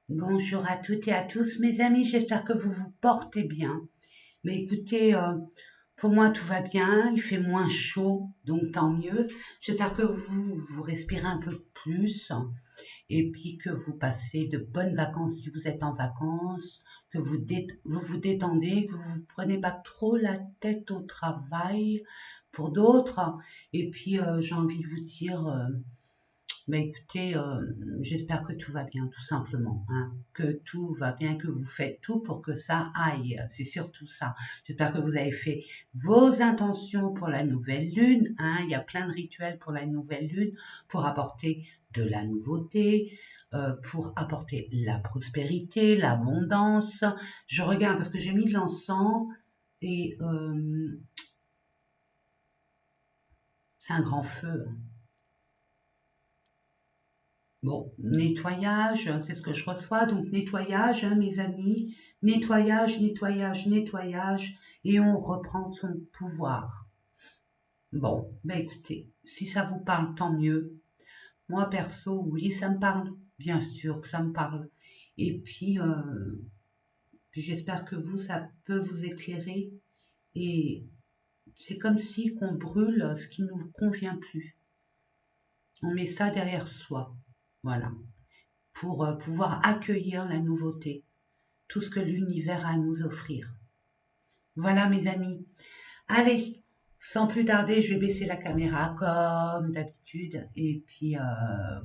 Bonjour à toutes et à tous mes amis, j'espère que vous vous portez bien. Mais écoutez, pour moi tout va bien, il fait moins chaud, donc tant mieux. J'espère que vous respirez un peu plus et puis que vous passez de bonnes vacances si vous êtes en vacances, que vous vous détendez, que vous ne prenez pas trop la tête au travail pour d'autres. Et puis j'ai envie de vous dire... écoutez, j'espère que tout va bien, tout simplement, hein, que tout va bien, que vous faites tout pour que ça aille. C'est surtout ça. J'espère que vous avez fait vos intentions pour la nouvelle lune. Hein. Il y a plein de rituels pour la nouvelle lune, pour apporter de la nouveauté, pour apporter la prospérité, l'abondance. Je regarde parce que j'ai mis de l'encens et c'est un grand feu. Bon, nettoyage, c'est ce que je reçois. Donc nettoyage, hein, mes amis. Nettoyage, nettoyage, nettoyage. Et on reprend son pouvoir. Bon, ben écoutez, si ça vous parle, tant mieux. Moi, perso, oui, ça me parle. Bien sûr que ça me parle. Et puis j'espère que vous, ça peut vous éclairer. Et c'est comme si qu'on brûle ce qui ne nous convient plus. On met ça derrière soi. Voilà. Pour pouvoir accueillir la nouveauté, tout ce que l'univers a à nous offrir. Voilà mes amis. Allez, sans plus tarder, je vais baisser la caméra comme d'habitude et puis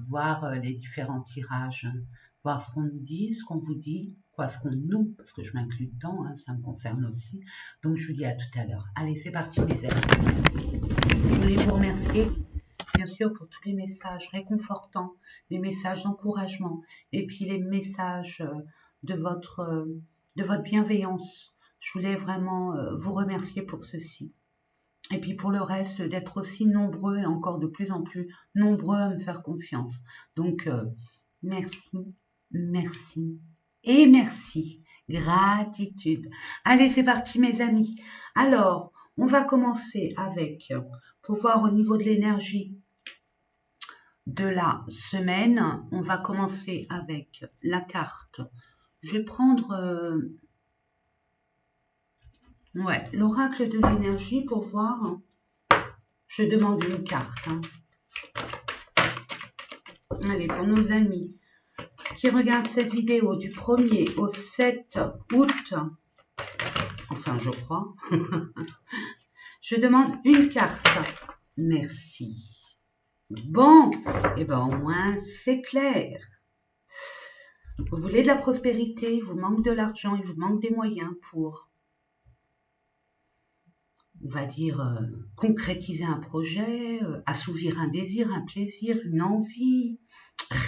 voir les différents tirages, hein. Voir ce qu'on nous dit, ce qu'on vous dit, quoi, ce qu'on nous, parce que je m'inclus dedans, hein, ça me concerne aussi. Donc je vous dis à tout à l'heure. Allez, c'est parti mes amis. Je voulais vous remercier bien sûr pour tous les messages réconfortants, les messages d'encouragement et puis les messages de votre bienveillance. Je voulais vraiment vous remercier pour ceci. Et puis pour le reste, d'être aussi nombreux et encore de plus en plus nombreux à me faire confiance. Donc, merci, merci et merci. Gratitude. Allez, c'est parti mes amis. Alors, on va commencer avec, pour voir au niveau de l'énergie, de la semaine. On va commencer avec la carte. Je vais prendre l'oracle de l'énergie pour voir. Je demande une carte. Hein. Allez, pour nos amis qui regardent cette vidéo du 1er au 7 août, enfin je crois, je demande une carte. Merci. Bon, et bien au moins c'est clair. Vous voulez de la prospérité, il vous manque de l'argent, il vous manque des moyens pour, on va dire, concrétiser un projet, assouvir un désir, un plaisir, une envie,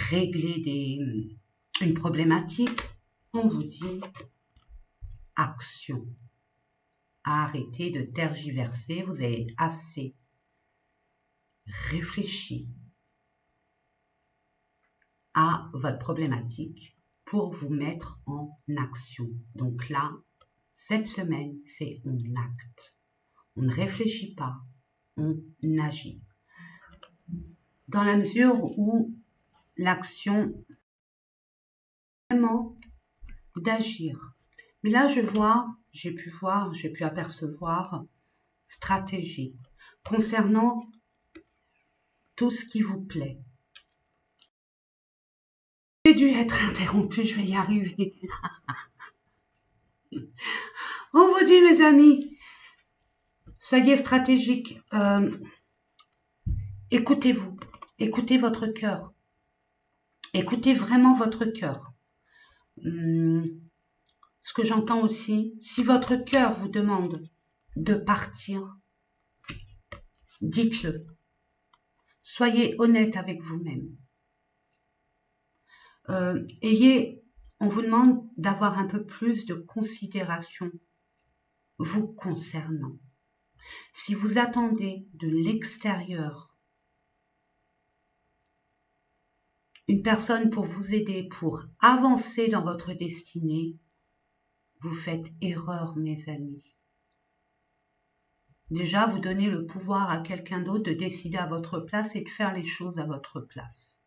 régler une problématique. On vous dit action. Arrêtez de tergiverser, vous avez assez réfléchi à votre problématique pour vous mettre en action. Donc là, cette semaine, c'est on acte. On ne réfléchit pas, on agit. Dans la mesure où l'action est vraiment d'agir. Mais là, j'ai pu apercevoir stratégie concernant tout ce qui vous plaît. J'ai dû être interrompue, je vais y arriver. On vous dit, mes amis, soyez stratégiques. Écoutez-vous, écoutez votre cœur. Écoutez vraiment votre cœur. Ce que j'entends aussi, si votre cœur vous demande de partir, dites-le. Soyez honnête avec vous-même. On vous demande d'avoir un peu plus de considération vous concernant. Si vous attendez de l'extérieur une personne pour vous aider, pour avancer dans votre destinée, vous faites erreur, mes amis. Déjà, vous donnez le pouvoir à quelqu'un d'autre de décider à votre place et de faire les choses à votre place.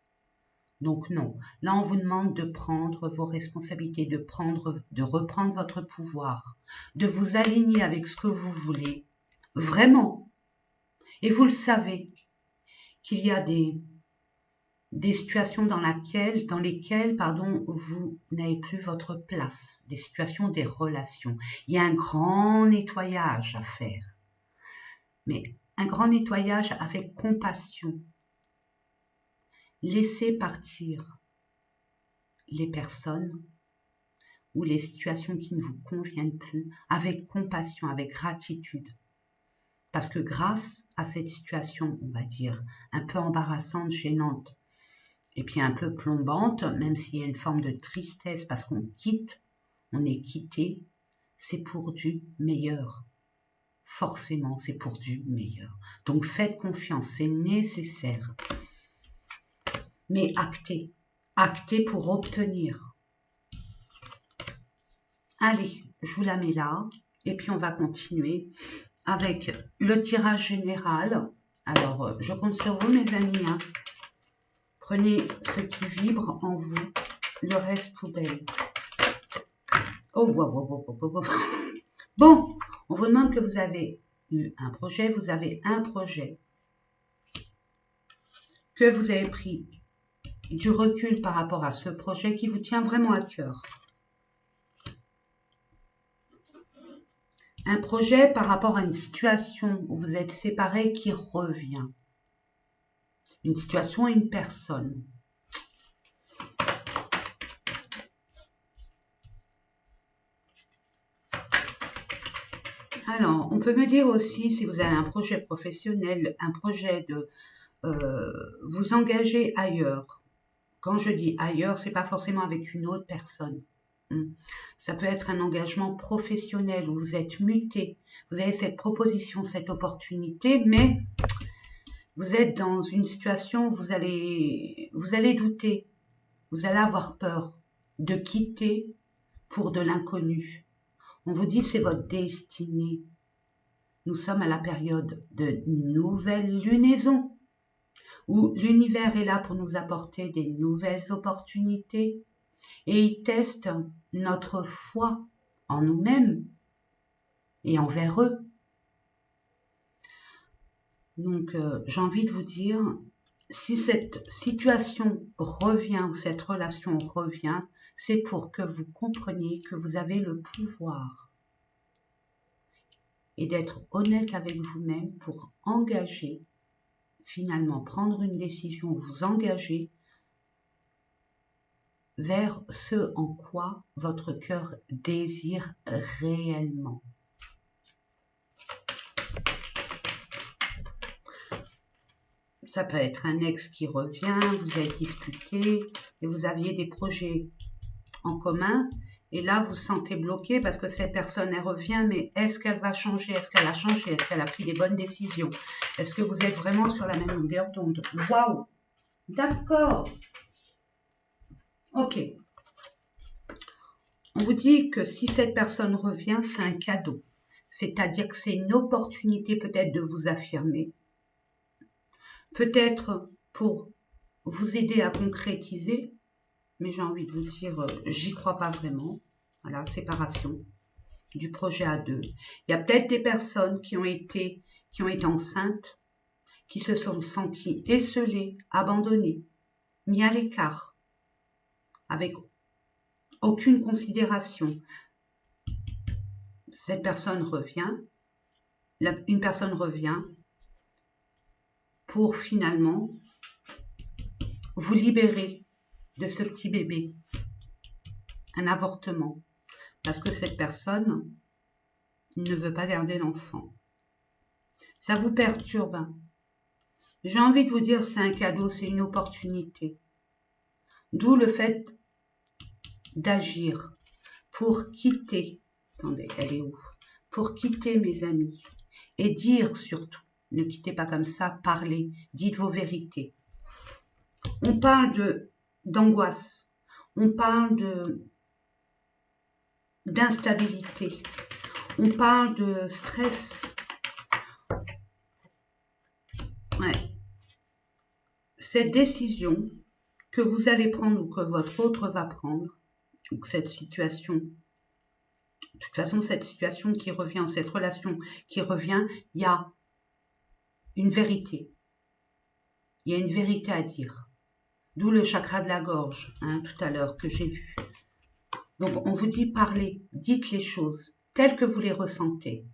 Donc non, là on vous demande de prendre vos responsabilités, de reprendre votre pouvoir, de vous aligner avec ce que vous voulez, vraiment. Et vous le savez, qu'il y a des situations dans lesquelles, vous n'avez plus votre place, des situations, des relations. Il y a un grand nettoyage à faire, mais un grand nettoyage avec compassion. Laissez partir les personnes ou les situations qui ne vous conviennent plus avec compassion, avec gratitude. Parce que grâce à cette situation, on va dire, un peu embarrassante, gênante, et puis un peu plombante, même s'il y a une forme de tristesse parce qu'on quitte, on est quitté, c'est pour du meilleur. Forcément, c'est pour du meilleur. Donc faites confiance, c'est nécessaire. Mais actez, actez pour obtenir. Allez, je vous la mets là, et puis on va continuer avec le tirage général. Alors, je compte sur vous, mes amis, hein. Prenez ce qui vibre en vous, le reste poubelle. Oh, wow. Bon, on vous demande que vous avez eu un projet, vous avez un projet, que vous avez pris du recul par rapport à ce projet qui vous tient vraiment à cœur. Un projet par rapport à une situation où vous êtes séparés qui revient. Une situation et une personne. Alors, on peut me dire aussi, si vous avez un projet professionnel, un projet de vous engager ailleurs. Quand je dis ailleurs, c'est pas forcément avec une autre personne. Ça peut être un engagement professionnel où vous êtes muté. Vous avez cette proposition, cette opportunité, mais vous êtes dans une situation où vous allez douter. Vous allez avoir peur de quitter pour de l'inconnu. On vous dit c'est votre destinée. Nous sommes à la période de nouvelle lunaison, où l'univers est là pour nous apporter des nouvelles opportunités et il teste notre foi en nous-mêmes et envers eux. Donc, j'ai envie de vous dire, si cette situation revient ou cette relation revient, c'est pour que vous compreniez que vous avez le pouvoir et d'être honnête avec vous-même pour engager, finalement prendre une décision, vous engager vers ce en quoi votre cœur désire réellement. Ça peut être un ex qui revient, vous avez discuté et vous aviez des projets en commun et là vous vous sentez bloqué parce que cette personne elle revient, mais est-ce qu'elle va changer? Est-ce qu'elle a changé? Est-ce qu'elle a pris des bonnes décisions? Est-ce que vous êtes vraiment sur la même longueur d'onde? Waouh! D'accord. Ok. On vous dit que si cette personne revient, c'est un cadeau. C'est-à-dire que c'est une opportunité peut-être de vous affirmer. Peut-être pour vous aider à concrétiser. Mais j'ai envie de vous dire, j'y crois pas vraiment. Voilà, séparation du projet à deux. Il y a peut-être des personnes qui ont été enceintes, qui se sont senties esseulées, abandonnées, mis à l'écart, avec aucune considération. Cette personne revient, une personne revient pour finalement vous libérer de ce petit bébé, un avortement, parce que cette personne ne veut pas garder l'enfant. Ça vous perturbe. J'ai envie de vous dire, c'est un cadeau, c'est une opportunité. D'où le fait d'agir pour quitter. Attendez, elle est où? Pour quitter mes amis. Et dire surtout, ne quittez pas comme ça, parlez, dites vos vérités. On parle d'angoisse, on parle d'instabilité, on parle de stress. Ouais. Cette décision que vous allez prendre ou que votre autre va prendre, ou que cette situation, de toute façon, cette situation qui revient, cette relation qui revient, il y a une vérité. Il y a une vérité à dire. D'où le chakra de la gorge, hein, tout à l'heure, que j'ai vu. Donc, on vous dit parlez, dites les choses telles que vous les ressentez.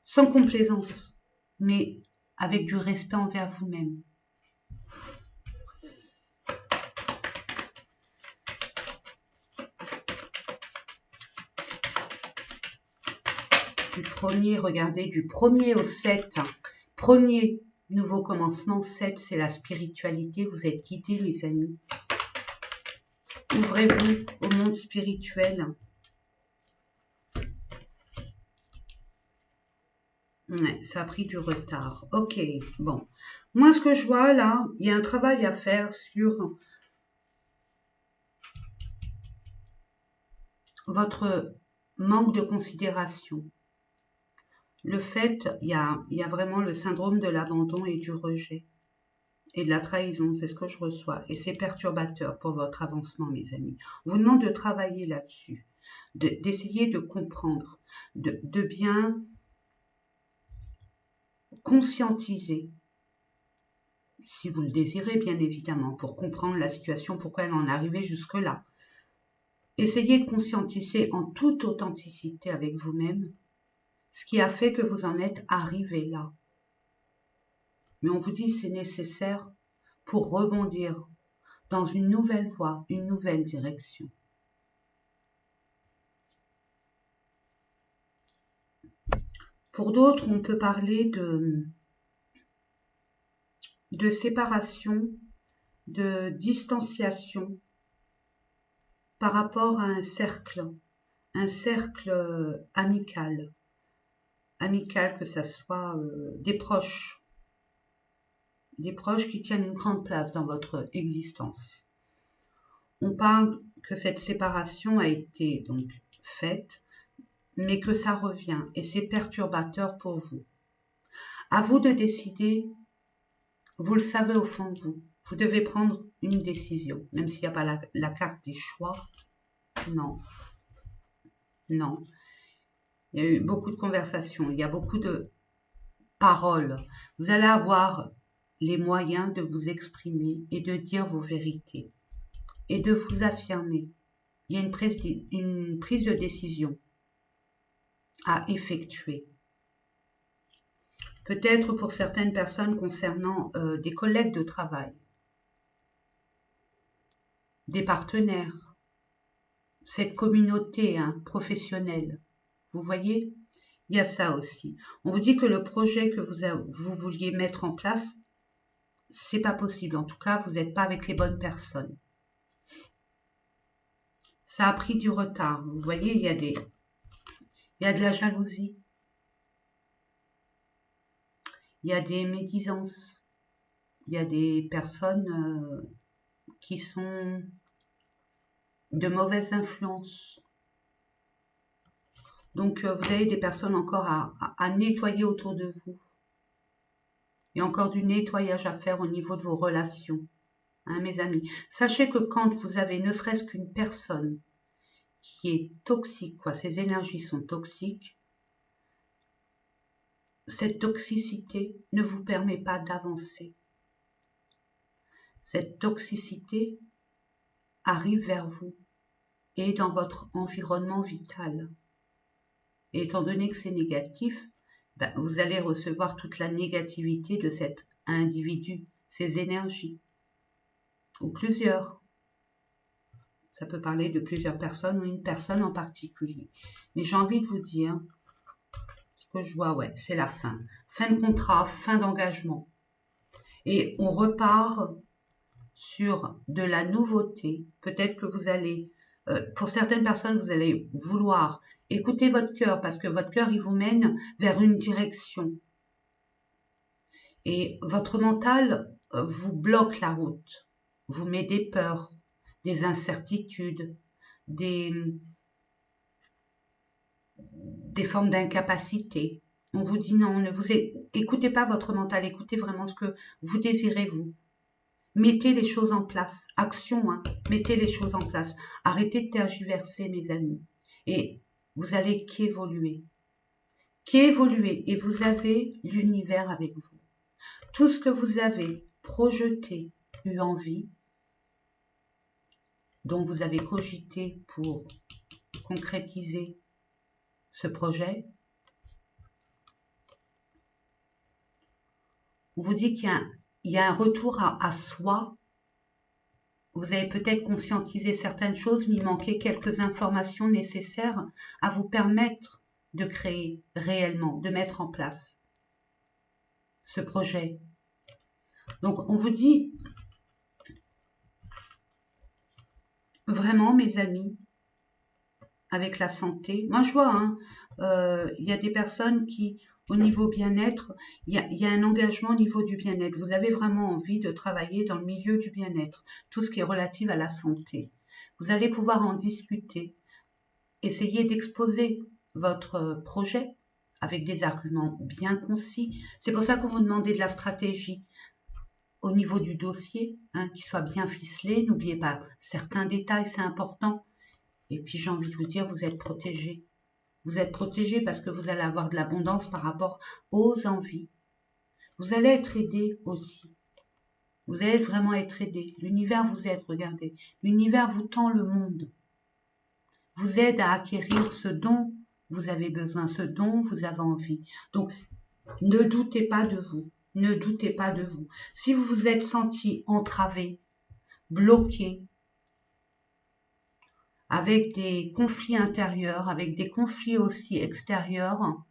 Sans complaisance, mais avec du respect envers vous-même. Du premier, regardez, du 1er au 7, premier nouveau commencement, 7, c'est la spiritualité, vous êtes guidés, mes amis. Ouvrez-vous au monde spirituel. Ouais, ça a pris du retard. Ok, bon. Moi, ce que je vois là, il y a un travail à faire sur votre manque de considération. Le fait, il y a vraiment le syndrome de l'abandon et du rejet. Et de la trahison, c'est ce que je reçois. Et c'est perturbateur pour votre avancement, mes amis. On vous demande de travailler là-dessus, d'essayer de comprendre, de bien conscientiser, si vous le désirez, bien évidemment, pour comprendre la situation, pourquoi elle en est arrivée jusque-là. Essayez de conscientiser en toute authenticité avec vous-même ce qui a fait que vous en êtes arrivé là. Mais on vous dit c'est nécessaire pour rebondir dans une nouvelle voie, une nouvelle direction. Pour d'autres, on peut parler de séparation, de distanciation par rapport à un cercle amical. Amical, que ça soit des proches qui tiennent une grande place dans votre existence. On parle que cette séparation a été donc faite, mais que ça revient et c'est perturbateur pour vous. À vous de décider, vous le savez au fond de vous. Vous devez prendre une décision, même s'il n'y a pas la carte des choix. Non. Non. Il y a eu beaucoup de conversations, il y a beaucoup de paroles. Vous allez avoir les moyens de vous exprimer et de dire vos vérités et de vous affirmer. Il y a une prise de décision à effectuer. Peut-être pour certaines personnes concernant des collègues de travail, des partenaires, cette communauté professionnelle. Vous voyez, il y a ça aussi. On vous dit que le projet que vous vouliez mettre en place, c'est pas possible. En tout cas, vous n'êtes pas avec les bonnes personnes. Ça a pris du retard. Vous voyez, il y a de la jalousie. Il y a des médisances. Il y a des personnes qui sont de mauvaise influence. Donc, vous avez des personnes encore à nettoyer autour de vous. Il y a encore du nettoyage à faire au niveau de vos relations, hein, mes amis. Sachez que quand vous avez ne serait-ce qu'une personne qui est toxique, ses énergies sont toxiques, cette toxicité ne vous permet pas d'avancer. Cette toxicité arrive vers vous et dans votre environnement vital. Et étant donné que c'est négatif, vous allez recevoir toute la négativité de cet individu, ses énergies, ou plusieurs. Ça peut parler de plusieurs personnes ou une personne en particulier. Mais j'ai envie de vous dire, ce que je vois, c'est la fin. Fin de contrat, fin d'engagement. Et on repart sur de la nouveauté. Peut-être que vous allez, pour certaines personnes, vous allez vouloir écouter votre cœur parce que votre cœur, il vous mène vers une direction. Et votre mental vous bloque la route, vous met des peurs, des incertitudes, des formes d'incapacité. On vous dit non, ne vous écoutez pas votre mental, écoutez vraiment ce que vous désirez vous. mettez les choses en place. Action, hein, mettez les choses en place. Arrêtez de tergiverser, mes amis. Et vous allez qu'évoluer. Et vous avez l'univers avec vous. Tout ce que vous avez projeté, eu envie, dont vous avez cogité pour concrétiser ce projet, on vous dit qu'il y a un retour à soi. Vous avez peut-être conscientisé certaines choses, mais il manquait quelques informations nécessaires à vous permettre de créer réellement, de mettre en place ce projet. Donc, on vous dit, vraiment, mes amis, avec la santé, moi je vois, hein, y a des personnes qui, au niveau bien-être, il y a un engagement au niveau du bien-être. Vous avez vraiment envie de travailler dans le milieu du bien-être, tout ce qui est relatif à la santé. Vous allez pouvoir en discuter, essayer d'exposer votre projet avec des arguments bien concis. C'est pour ça qu'on vous demandait de la stratégie au niveau du dossier, hein, qui soit bien ficelé. N'oubliez pas certains détails, c'est important. Et puis j'ai envie de vous dire, vous êtes protégés. Vous êtes protégés parce que vous allez avoir de l'abondance par rapport aux envies. Vous allez être aidés aussi. Vous allez vraiment être aidés. L'univers vous aide, regardez. L'univers vous tend le monde. Vous aide à acquérir ce dont vous avez besoin, ce dont vous avez envie. Donc, ne doutez pas de vous. Ne doutez pas de vous. Si vous vous êtes senti entravé, bloqué, avec des conflits intérieurs, avec des conflits aussi extérieurs,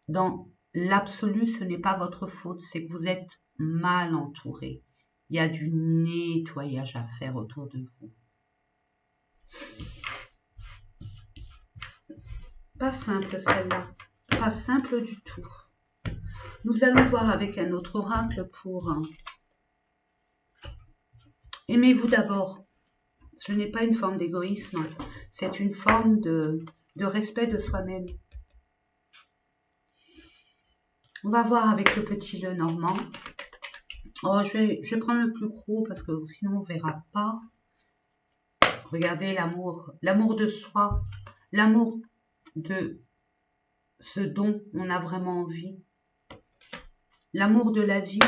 dans l'absolu, ce n'est pas votre faute, c'est que vous êtes mal entouré. Il y a du nettoyage à faire autour de vous. Pas simple celle-là, pas simple du tout. Nous allons voir avec un autre oracle pour aimez-vous d'abord. Ce n'est pas une forme d'égoïsme, c'est une forme de respect de soi-même. On va voir avec le petit le normand. Oh, je vais prendre le plus gros parce que sinon on ne verra pas. Regardez l'amour, l'amour de soi, l'amour de ce dont on a vraiment envie, l'amour de la vie.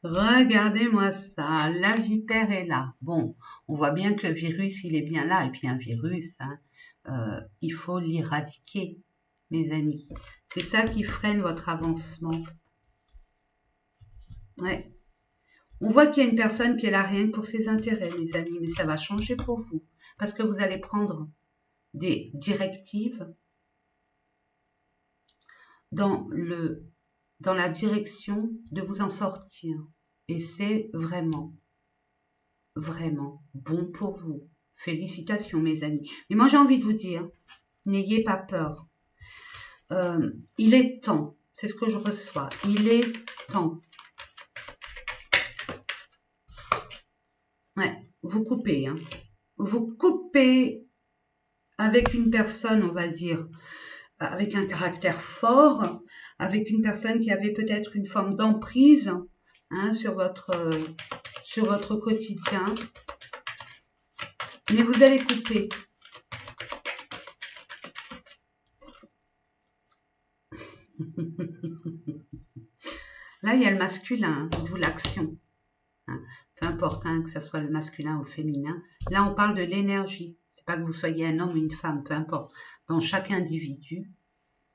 Regardez-moi ça, la vipère est là. Bon, on voit bien que le virus, il est bien là. Et puis un virus, hein, il faut l'éradiquer, mes amis. C'est ça qui freine votre avancement. Ouais. On voit qu'il y a une personne qui est là rien que pour ses intérêts, mes amis. Mais ça va changer pour vous. Parce que vous allez prendre des directives dans la direction de vous en sortir. Et c'est vraiment, vraiment bon pour vous. Félicitations, mes amis. Mais moi, j'ai envie de vous dire, n'ayez pas peur. Il est temps, c'est ce que je reçois, il est temps. Ouais, vous coupez, hein. Vous coupez avec une personne, on va dire, avec un caractère fort, avec une personne qui avait peut-être une forme d'emprise, hein, sur votre quotidien. Mais vous allez couper. Là, il y a le masculin, d'où l'action. Hein. Peu importe, hein, que ce soit le masculin ou le féminin. Là, on parle de l'énergie. C'est pas que vous soyez un homme ou une femme, peu importe. Dans chaque individu,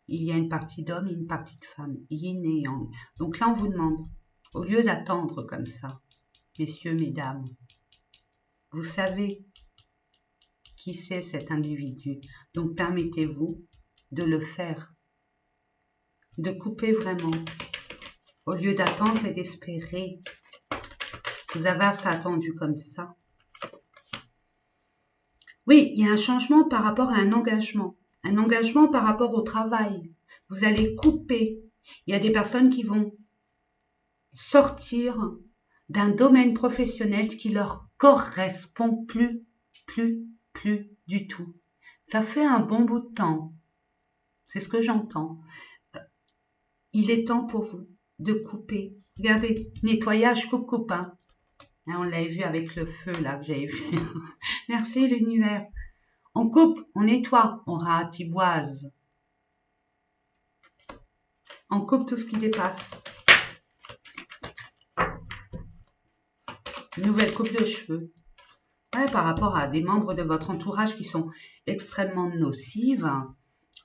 il y a une partie d'homme et une partie de femme, yin et yang. Donc là, on vous demande, au lieu d'attendre comme ça, messieurs, mesdames, vous savez qui c'est cet individu. Donc permettez-vous de le faire, de couper vraiment, au lieu d'attendre et d'espérer. Vous avez assez attendu comme ça. Oui, il y a un changement par rapport à un engagement par rapport au travail. Vous allez couper. Il y a des personnes qui vont sortir d'un domaine professionnel qui leur correspond plus du tout. Ça fait un bon bout de temps. C'est ce que j'entends. Il est temps pour vous de couper. Regardez, nettoyage, coupe, hein. On l'avait vu avec le feu, là, que j'avais vu. Merci, l'univers. On coupe, on nettoie, on ratiboise. On coupe tout ce qui dépasse. Nouvelle coupe de cheveux. Ouais, par rapport à des membres de votre entourage qui sont extrêmement nocives,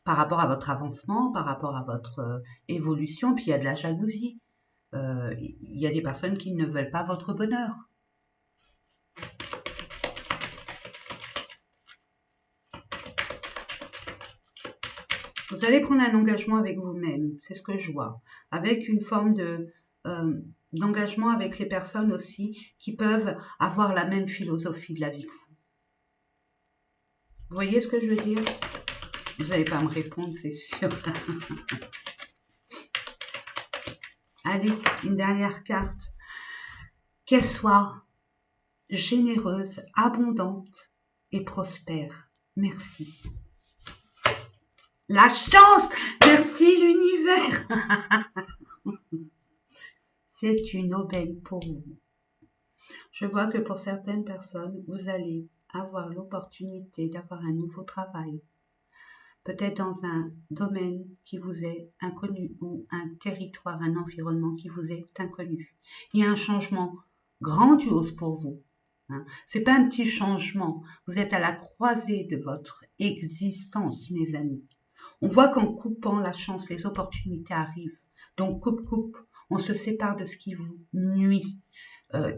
par rapport à votre avancement, par rapport à votre évolution, puis il y a de la jalousie. Il y a des personnes qui ne veulent pas votre bonheur. Vous allez prendre un engagement avec vous-même, c'est ce que je vois, avec une forme d'engagement avec les personnes aussi qui peuvent avoir la même philosophie de la vie que vous. Vous voyez ce que je veux dire? Vous n'allez pas me répondre, c'est sûr. Allez, une dernière carte. Qu'elle soit généreuse, abondante et prospère. Merci. La chance! Merci l'univers! C'est une aubaine pour vous. Je vois que pour certaines personnes, vous allez avoir l'opportunité d'avoir un nouveau travail. Peut-être dans un domaine qui vous est inconnu ou un territoire, un environnement qui vous est inconnu. Il y a un changement grandiose pour vous. C'est pas un petit changement. Vous êtes à la croisée de votre existence, mes amis. On voit qu'en coupant la chance, les opportunités arrivent. Donc coupe, on se sépare de ce qui vous nuit,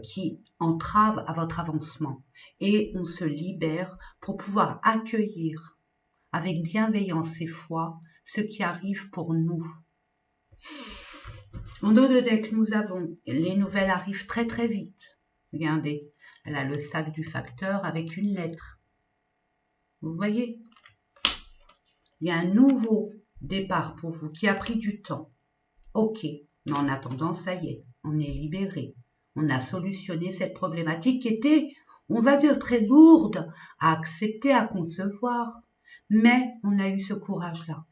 qui entrave à votre avancement. Et on se libère pour pouvoir accueillir avec bienveillance et foi ce qui arrive pour nous. En dos de deck, nous avons les nouvelles arrivent très très vite. Regardez, elle a le sac du facteur avec une lettre. Vous voyez? Il y a un nouveau départ pour vous qui a pris du temps. Ok, mais en attendant, ça y est, on est libéré. On a solutionné cette problématique qui était, on va dire, très lourde à accepter, à concevoir. Mais on a eu ce courage-là.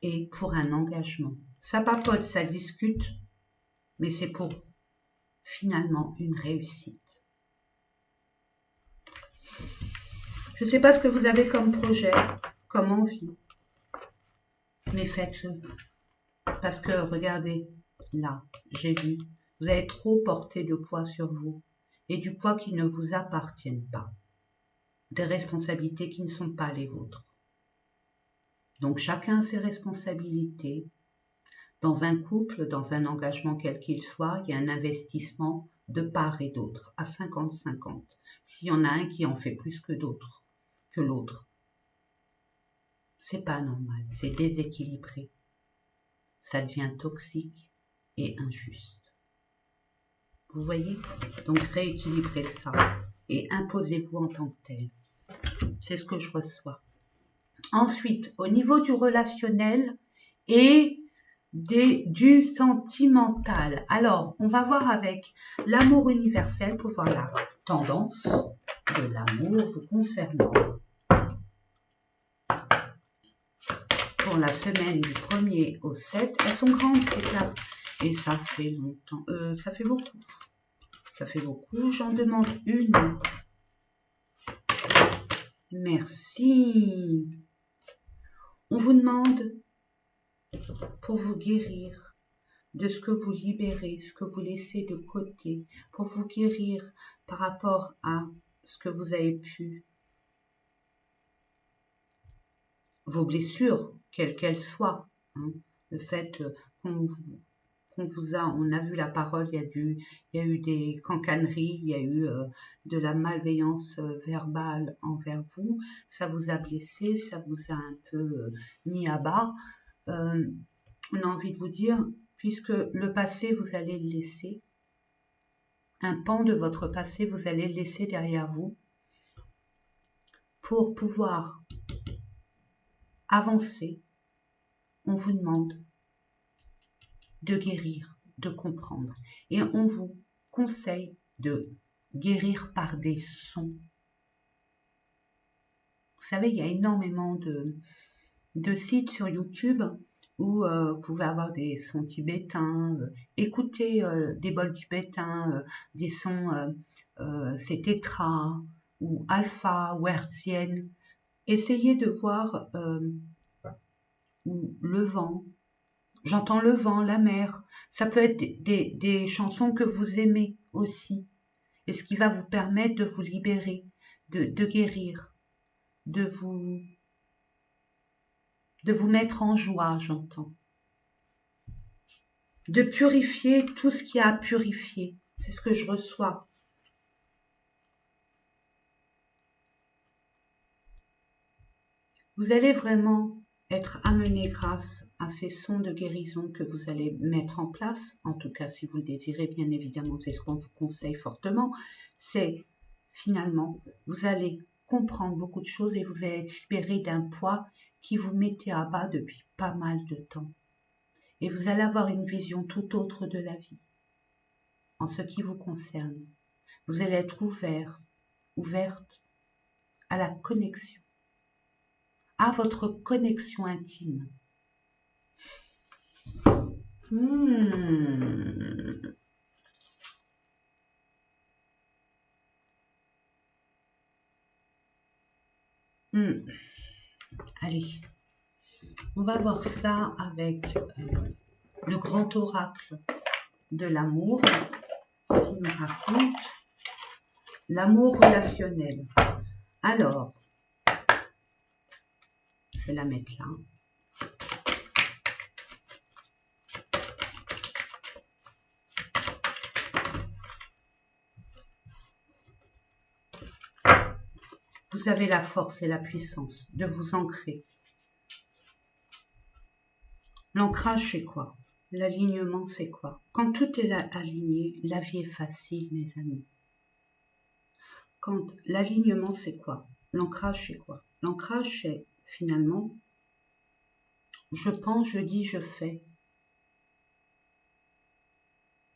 Et pour un engagement. Ça papote, ça discute, mais c'est pour finalement une réussite. Je ne sais pas ce que vous avez comme projet, comme envie, mais faites-le. Parce que, regardez, là, j'ai vu, vous avez trop porté de poids sur vous, et du poids qui ne vous appartiennent pas, des responsabilités qui ne sont pas les vôtres. Donc chacun a ses responsabilités. Dans un couple, dans un engagement quel qu'il soit, il y a un investissement de part et d'autre, à 50-50. S'il y en a un qui en fait plus que l'autre, c'est pas normal, c'est déséquilibré. Ça devient toxique et injuste. Vous voyez? Donc rééquilibrez ça et imposez-vous en tant que tel. C'est ce que je reçois. Ensuite, au niveau du relationnel et du sentimental. Alors, on va voir avec l'amour universel pour voir la tendance de l'amour vous concernant. Pour la semaine du 1er au 7, elles sont grandes ces cartes. Et ça fait longtemps. Ça fait beaucoup. Ça fait beaucoup. J'en demande une. Merci. On vous demande pour vous guérir de ce que vous libérez, ce que vous laissez de côté, pour vous guérir par rapport à ce que vous avez pu, vos blessures, quelles qu'elles soient, hein, le fait qu'on on a vu la parole, il y a eu des cancaneries, il y a eu de la malveillance verbale envers vous, ça vous a blessé, ça vous a un peu mis à bas. On a envie de vous dire, puisque le passé, vous allez le laisser, un pan de votre passé, vous allez le laisser derrière vous, pour pouvoir avancer, on vous demande de guérir, de comprendre. Et on vous conseille de guérir par des sons. savez, il y a énormément de sites sur YouTube où vous pouvez avoir des sons tibétains, écouter des bols tibétains, des sons, c'est tétra ou alpha ou hertzienne. Essayez de voir le vent. J'entends le vent, la mer. Ça peut être des chansons que vous aimez aussi. Et ce qui va vous permettre de vous libérer, de guérir, de vous mettre en joie, j'entends. De purifier tout ce qui a à purifier. C'est ce que je reçois. Vous allez vraiment être amené grâce à ces sons de guérison que vous allez mettre en place, en tout cas si vous le désirez, bien évidemment, c'est ce qu'on vous conseille fortement, c'est finalement, vous allez comprendre beaucoup de choses et vous allez être libéré d'un poids qui vous mettait à bas depuis pas mal de temps. Et vous allez avoir une vision tout autre de la vie, en ce qui vous concerne. Vous allez être ouverte à la connexion, à votre connexion intime. Allez, on va voir ça avec le grand oracle de l'amour qui nous raconte l'amour relationnel. Alors, je vais la mettre là. Vous avez la force et la puissance de vous ancrer. L'ancrage, c'est quoi? L'alignement, c'est quoi? Quand tout est aligné, la vie est facile, mes amis. Quand l'alignement, c'est quoi? L'ancrage, c'est quoi? L'ancrage, c'est finalement, je pense, je dis, je fais.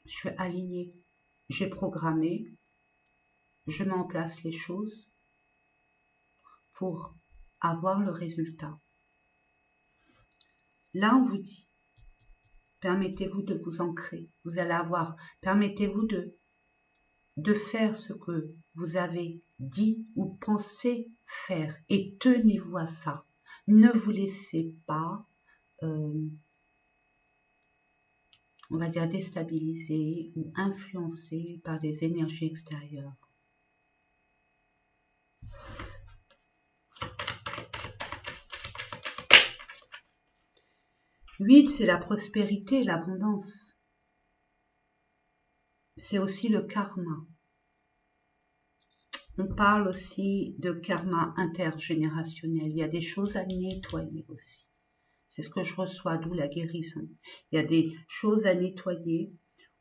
Je suis aligné. J'ai programmé. Je mets en place les choses pour avoir le résultat. Là, on vous dit, permettez-vous de vous ancrer. Vous allez avoir, permettez-vous de faire ce que vous avez dit ou pensé faire et tenez-vous à ça. Ne vous laissez pas, on va dire, déstabiliser ou influencer par des énergies extérieures. Huit, c'est la prospérité, l'abondance. C'est aussi le karma. On parle aussi de karma intergénérationnel. Il y a des choses à nettoyer aussi. C'est ce que je reçois, d'où la guérison. Il y a des choses à nettoyer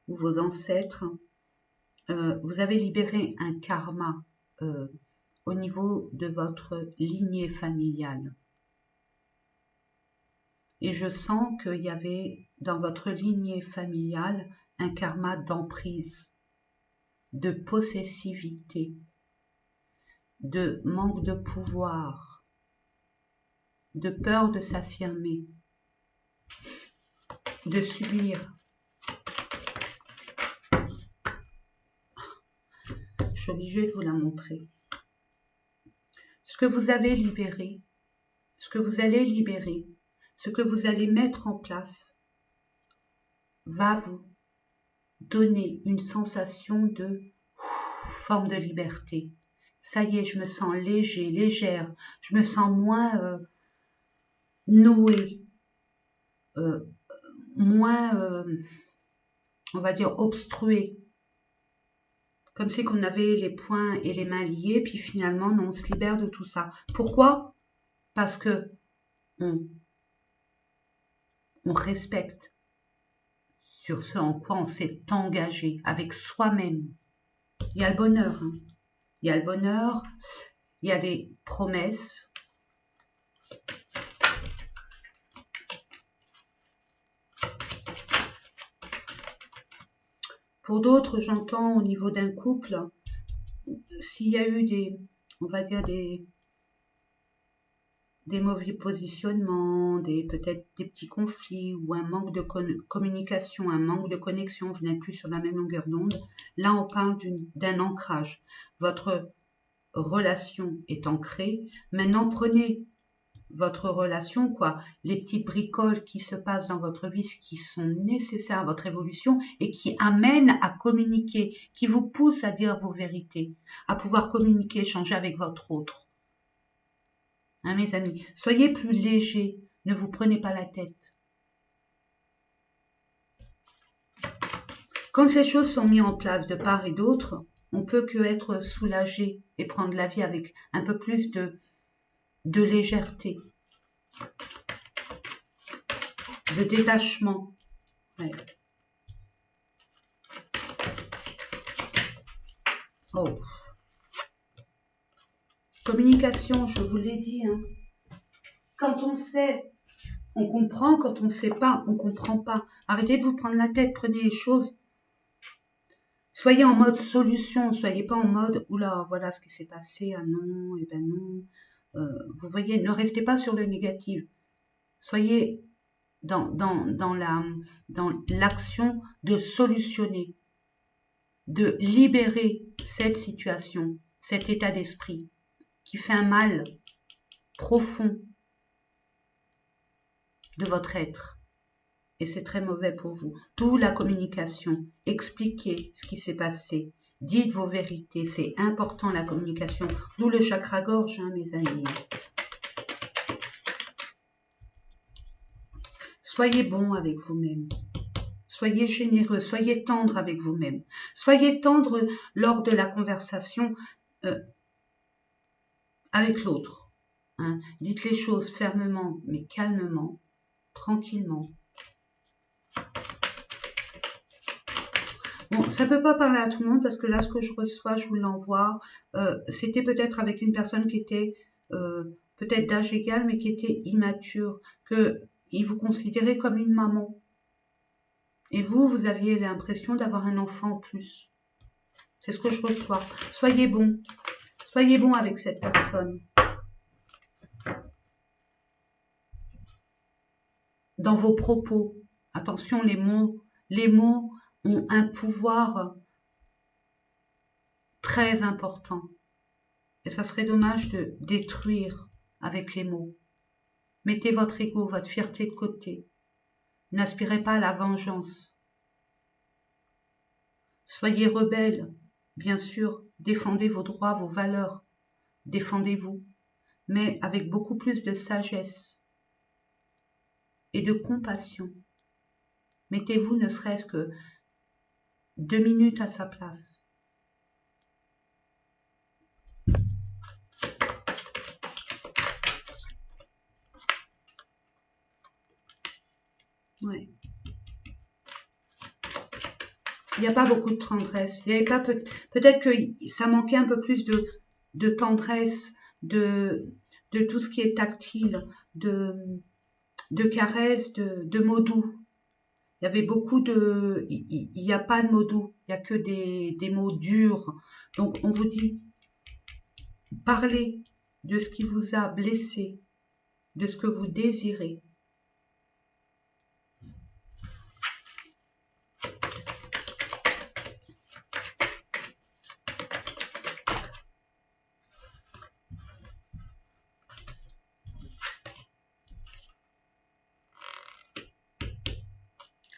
où vos ancêtres, vous avez libéré un karma au niveau de votre lignée familiale. Et je sens qu'il y avait dans votre lignée familiale un karma d'emprise, de possessivité, de manque de pouvoir, de peur de s'affirmer, de subir. Je suis obligée de vous la montrer. Ce que vous avez libéré, ce que vous allez libérer, ce que vous allez mettre en place va vous donner une sensation de forme de liberté. Ça y est, je me sens léger, légère, je me sens moins nouée, moins, on va dire, obstruée. Comme si qu'on avait les poings et les mains liés, puis finalement, non, on se libère de tout ça. Pourquoi? Parce que on respecte sur ce en quoi on s'est engagé avec soi-même. Il y a le bonheur, hein. Il y a le bonheur, il y a des promesses. Pour d'autres, j'entends au niveau d'un couple, s'il y a eu des, on va dire des mauvais positionnements, peut-être des petits conflits ou un manque de communication, un manque de connexion, vous n'êtes plus sur la même longueur d'onde. Là, on parle d'un ancrage. Votre relation est ancrée. Maintenant, prenez votre relation, les petites bricoles qui se passent dans votre vie, qui sont nécessaires à votre évolution et qui amènent à communiquer, qui vous poussent à dire vos vérités, à pouvoir communiquer, échanger avec votre autre. Hein, mes amis, soyez plus légers, ne vous prenez pas la tête. Quand ces choses sont mises en place de part et d'autre, on peut que être soulagé et prendre la vie avec un peu plus de légèreté, de détachement. Ouais. Oh. Communication, je vous l'ai dit. Hein. Quand on sait, on comprend. Quand on ne sait pas, on ne comprend pas. Arrêtez de vous prendre la tête, prenez les choses. Soyez en mode solution, soyez pas en mode « Oula, voilà ce qui s'est passé, ah non, eh ben non ». Vous voyez, ne restez pas sur le négatif. Soyez dans l'action de solutionner, de libérer cette situation, cet état d'esprit qui fait un mal profond de votre être. Et c'est très mauvais pour vous. D'où la communication. Expliquez ce qui s'est passé. Dites vos vérités. C'est important la communication. D'où le chakra-gorge, hein, mes amis. Soyez bon avec vous-même. Soyez généreux. Soyez tendre avec vous-même. Soyez tendre lors de la conversation avec l'autre. Hein. Dites les choses fermement, mais calmement, tranquillement. Bon, ça peut pas parler à tout le monde parce que là, ce que je reçois, je vous l'envoie. C'était peut-être avec une personne qui était peut-être d'âge égal, mais qui était immature, qu'il vous considérait comme une maman. Et vous aviez l'impression d'avoir un enfant en plus. C'est ce que je reçois. Soyez bon. Soyez bon avec cette personne. Dans vos propos. Attention, les mots ont un pouvoir très important. Et ça serait dommage de détruire avec les mots. Mettez votre ego, votre fierté de côté. N'aspirez pas à la vengeance. Soyez rebelle, bien sûr. Défendez vos droits, vos valeurs. Défendez-vous. Mais avec beaucoup plus de sagesse et de compassion. Mettez-vous ne serait-ce que 2 minutes à sa place. Ouais. Il n'y a pas beaucoup de tendresse. Il y avait pas peut-être que ça manquait un peu plus de tendresse, de tout ce qui est tactile, de caresses, de mots doux. Il y avait beaucoup de... Il n'y a pas de mots doux, il n'y a que des mots durs. Donc on vous dit, parlez de ce qui vous a blessé, de ce que vous désirez.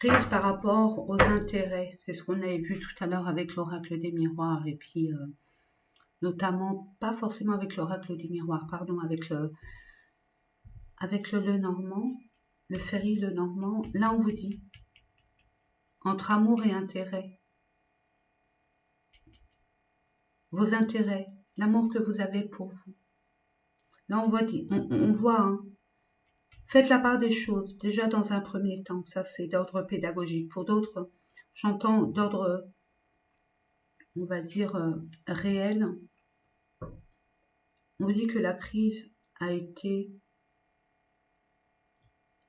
Prise par rapport aux intérêts, c'est ce qu'on avait vu tout à l'heure avec l'oracle des miroirs et puis notamment, pas forcément avec l'oracle des miroirs, pardon, avec le Lenormand, le Ferry Lenormand. Là on vous dit, entre amour et intérêt, vos intérêts, l'amour que vous avez pour vous. Là on voit, hein, faites la part des choses, déjà dans un premier temps, ça c'est d'ordre pédagogique. Pour d'autres, j'entends d'ordre, on va dire, réel. On vous dit que la crise a été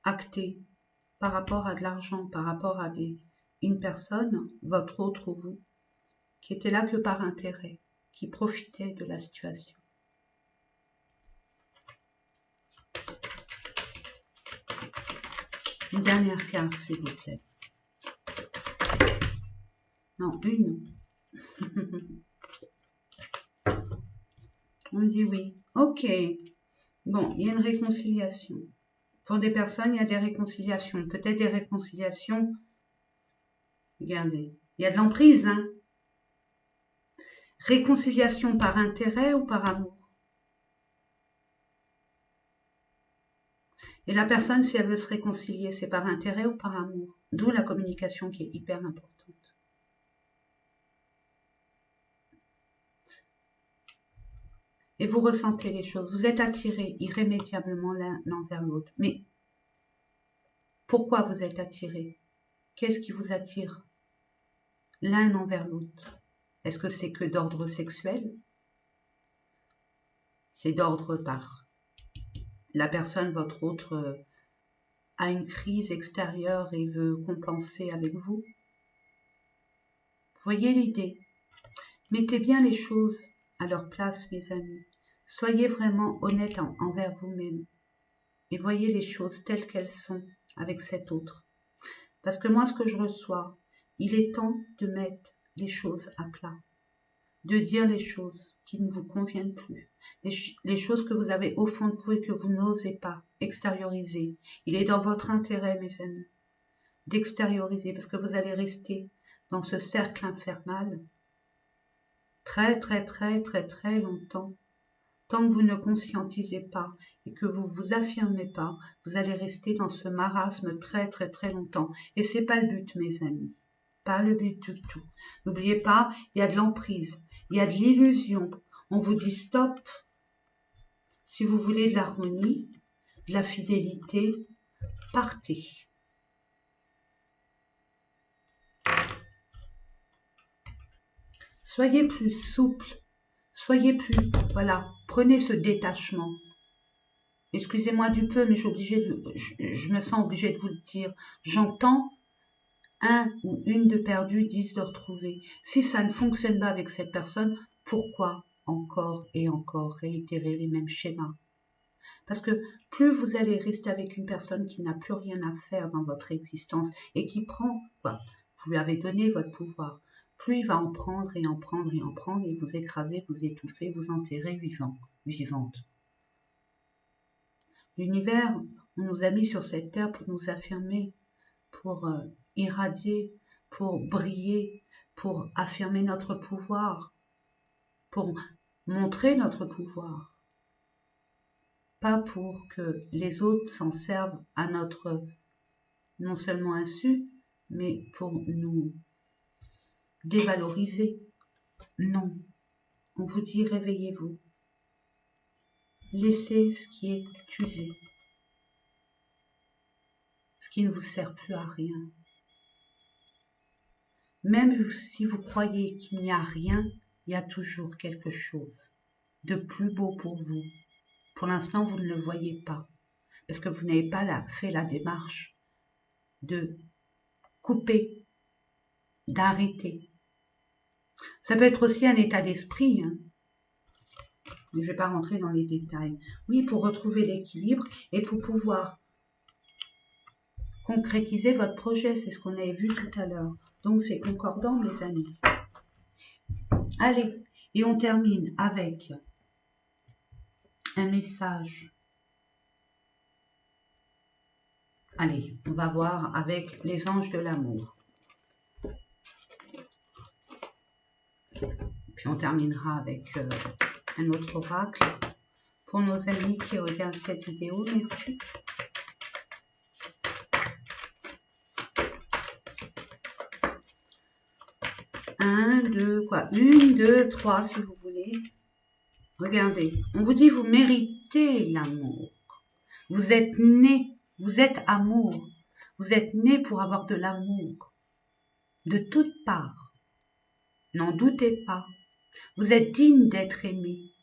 actée par rapport à de l'argent, par rapport à une personne, votre autre ou vous, qui était là que par intérêt, qui profitait de la situation. Une dernière carte, s'il vous plaît. Non, une. On dit oui. Ok. Bon, il y a une réconciliation. Pour des personnes, il y a des réconciliations. Peut-être des réconciliations. Regardez. Il y a de l'emprise, hein. Réconciliation par intérêt ou par amour. Et la personne, si elle veut se réconcilier, c'est par intérêt ou par amour. D'où la communication qui est hyper importante. Et vous ressentez les choses. Vous êtes attirés irrémédiablement l'un envers l'autre. Mais pourquoi vous êtes attirés? Qu'est-ce qui vous attire l'un envers l'autre? Est-ce que c'est que d'ordre sexuel? C'est d'ordre par la personne, votre autre, a une crise extérieure et veut compenser avec vous? Voyez l'idée. Mettez bien les choses à leur place, mes amis. Soyez vraiment honnête envers vous-même. Et voyez les choses telles qu'elles sont avec cet autre. Parce que moi, ce que je reçois, il est temps de mettre les choses à plat. De dire les choses qui ne vous conviennent plus. Les choses que vous avez au fond de vous et que vous n'osez pas extérioriser. Il est dans votre intérêt, mes amis, d'extérioriser parce que vous allez rester dans ce cercle infernal très longtemps. Tant que vous ne conscientisez pas et que vous vous affirmez pas, vous allez rester dans ce marasme très longtemps. Et c'est pas le but, mes amis. Pas le but du tout. N'oubliez pas, il y a de l'emprise, il y a de l'illusion. On vous dit stop. Si vous voulez de l'harmonie, de la fidélité, partez. Soyez plus souple. Soyez plus, voilà, prenez ce détachement. Excusez-moi du peu, mais je me sens obligée de vous le dire. J'entends un ou une de perdu, 10 de retrouver. Si ça ne fonctionne pas avec cette personne, pourquoi encore et encore réitérer les mêmes schémas? Parce que plus vous allez rester avec une personne qui n'a plus rien à faire dans votre existence et qui prend, quoi, vous lui avez donné votre pouvoir, plus il va en prendre et en prendre et en prendre et vous écraser, vous étouffer, vous enterrer vivante. L'univers, on nous a mis sur cette terre pour nous affirmer, pour irradier, pour briller, pour affirmer notre pouvoir, pour montrer notre pouvoir. Pas pour que les autres s'en servent à notre, non seulement insu, mais pour nous dévaloriser. Non, on vous dit réveillez-vous. Laissez ce qui est usé, ce qui ne vous sert plus à rien. Même si vous croyez qu'il n'y a rien, il y a toujours quelque chose de plus beau pour vous. Pour l'instant, vous ne le voyez pas, parce que vous n'avez pas fait la démarche de couper, d'arrêter. Ça peut être aussi un état d'esprit, hein. Mais je ne vais pas rentrer dans les détails. Oui, pour retrouver l'équilibre et pour pouvoir concrétiser votre projet, c'est ce qu'on avait vu tout à l'heure. Donc c'est concordant, mes amis. Allez, et on termine avec un message. Allez, on va voir avec les anges de l'amour. Puis on terminera avec un autre oracle. Pour nos amis qui regardent cette vidéo, merci. Une, deux, trois, si vous voulez. Regardez, on vous dit vous méritez l'amour. Vous êtes né, vous êtes amour. Vous êtes né pour avoir de l'amour. De toutes parts. N'en doutez pas. Vous êtes digne d'être aimé.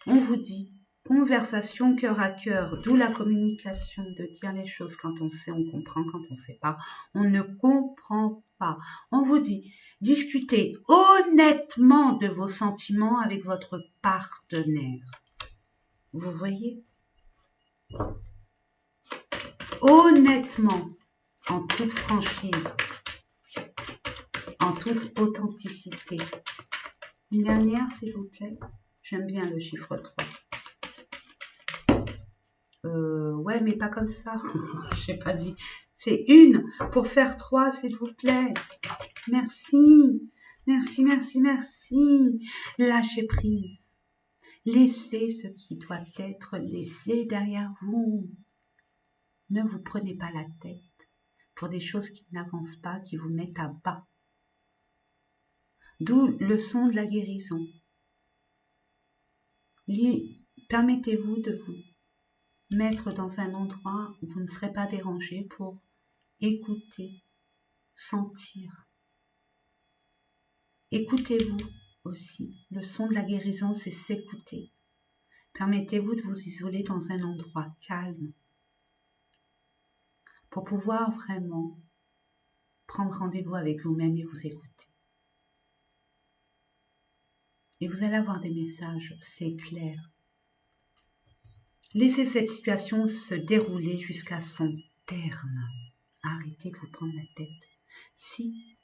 On vous dit conversation cœur à cœur, d'où la communication, de dire les choses quand on sait, on comprend, quand on ne sait pas, on ne comprend pas. On vous dit discutez honnêtement de vos sentiments avec votre partenaire. Vous voyez? honnêtement, en toute franchise, en toute authenticité. Une dernière, s'il vous plaît. J'aime bien le chiffre 3. Ouais, mais pas comme ça. J'ai pas dit. C'est une pour faire 3, s'il vous plaît. Merci. Merci, merci, merci. Lâchez prise. Laissez ce qui doit être laissé derrière vous. Ne vous prenez pas la tête pour des choses qui n'avancent pas, qui vous mettent à bas. D'où le son de la guérison. Permettez-vous de vous mettre dans un endroit où vous ne serez pas dérangé pour écouter, sentir. Écoutez-vous aussi. Le son de la guérison, c'est s'écouter. Permettez-vous de vous isoler dans un endroit calme pour pouvoir vraiment prendre rendez-vous avec vous-même et vous écouter. Et vous allez avoir des messages, c'est clair. Laissez cette situation se dérouler jusqu'à son terme. Arrêtez de vous prendre la tête. Si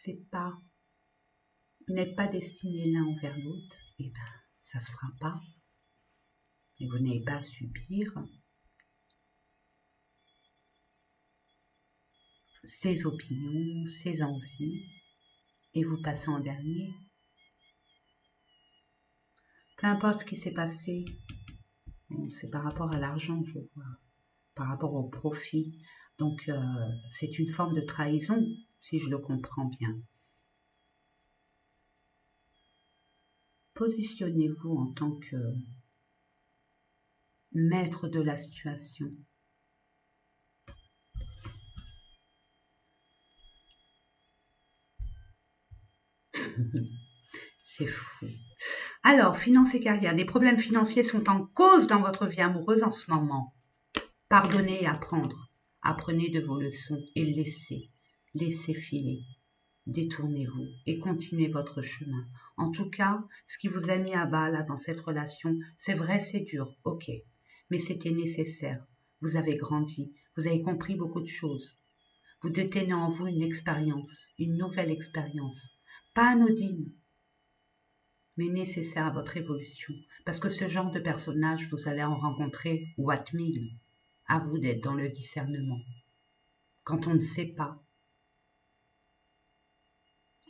vous n'êtes pas destinés l'un envers l'autre, eh bien, ça ne se fera pas. Et vous n'avez pas à subir ses opinions, ses envies, et vous passez en dernier. Peu importe ce qui s'est passé, bon, c'est par rapport à l'argent, je vois, par rapport au profit. Donc, c'est une forme de trahison, si je le comprends bien. Positionnez-vous en tant que maître de la situation. C'est fou. Alors, finances et carrière. Des problèmes financiers sont en cause dans votre vie amoureuse en ce moment. Pardonnez et apprendre. Apprenez de vos leçons et laissez filer. Détournez-vous et continuez votre chemin. En tout cas, ce qui vous a mis à bas là dans cette relation, c'est vrai, c'est dur, ok, mais c'était nécessaire. Vous avez grandi, vous avez compris beaucoup de choses. Vous détenez en vous une expérience, une nouvelle expérience, pas anodine, mais nécessaire à votre évolution. Parce que ce genre de personnage, vous allez en rencontrer what mille. À vous d'être dans le discernement. Quand on ne sait pas,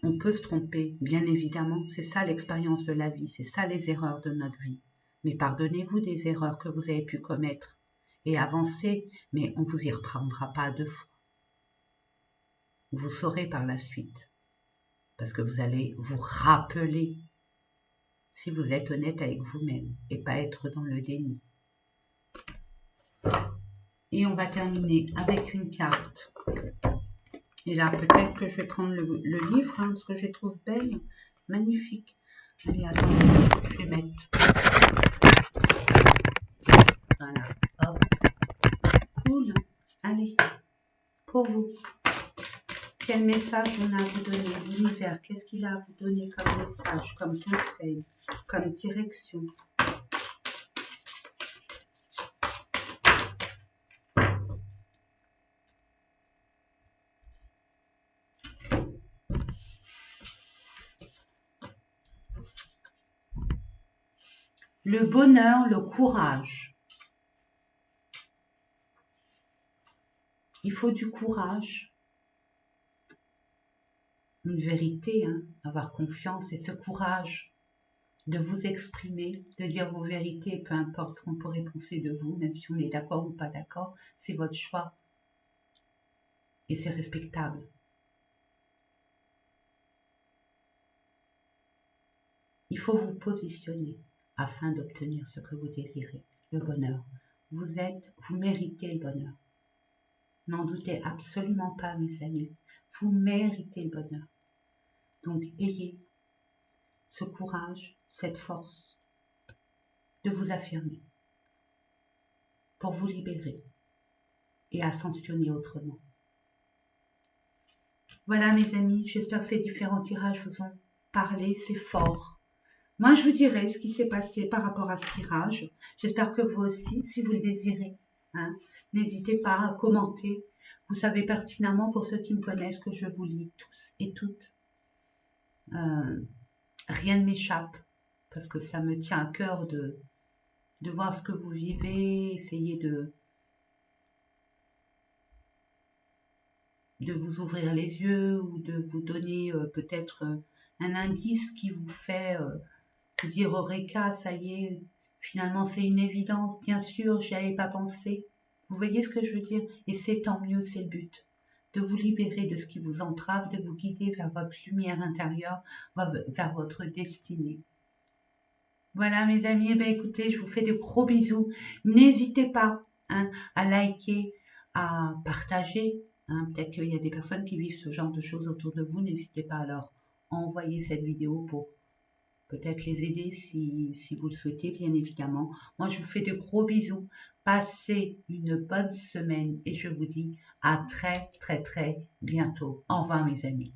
on peut se tromper, bien évidemment. C'est ça l'expérience de la vie, c'est ça les erreurs de notre vie. Mais pardonnez-vous des erreurs que vous avez pu commettre et avancez, mais on ne vous y reprendra pas 2 fois. Vous saurez par la suite, parce que vous allez vous rappeler si vous êtes honnête avec vous-même et pas être dans le déni. Et on va terminer avec une carte. Et là, peut-être que je vais prendre le livre, hein, parce que je les trouve belles, magnifiques. Allez, attendez, je vais mettre. Voilà, hop. Cool. Allez, pour vous. Quel message on a à vous donner, l'univers? Qu'est-ce qu'il a à vous donner comme message, comme conseil, comme direction? Le bonheur, le courage. Il faut du courage, une vérité, hein, avoir confiance et ce courage de vous exprimer, de dire vos vérités, peu importe ce qu'on pourrait penser de vous, même si on est d'accord ou pas d'accord, c'est votre choix et c'est respectable. Il faut vous positionner afin d'obtenir ce que vous désirez, le bonheur. Vous méritez le bonheur. N'en doutez absolument pas, mes amis. Vous méritez le bonheur. Donc, ayez ce courage, cette force de vous affirmer pour vous libérer et ascensionner autrement. Voilà, mes amis, j'espère que ces différents tirages vous ont parlé. C'est fort. Moi, je vous dirai ce qui s'est passé par rapport à ce tirage. J'espère que vous aussi, si vous le désirez, hein, n'hésitez pas à commenter. Vous savez pertinemment, pour ceux qui me connaissent, que je vous lis tous et toutes. Rien ne m'échappe, parce que ça me tient à cœur de voir ce que vous vivez, essayer de vous ouvrir les yeux ou de vous donner peut-être un indice qui vous fait vous dire Eureka, ça y est, finalement c'est une évidence, bien sûr, j'y avais pas pensé. Vous voyez ce que je veux dire? Et c'est tant mieux, c'est le but. De vous libérer de ce qui vous entrave, de vous guider vers votre lumière intérieure, vers votre destinée. Voilà mes amis, eh bien, écoutez, je vous fais de gros bisous. N'hésitez pas hein, à liker, à partager. Hein. Peut-être qu'il y a des personnes qui vivent ce genre de choses autour de vous. N'hésitez pas à leur envoyer cette vidéo pour peut-être les aider si vous le souhaitez, bien évidemment. Moi, je vous fais de gros bisous. Passez une bonne semaine et je vous dis à très, très, très bientôt. Au revoir mes amis.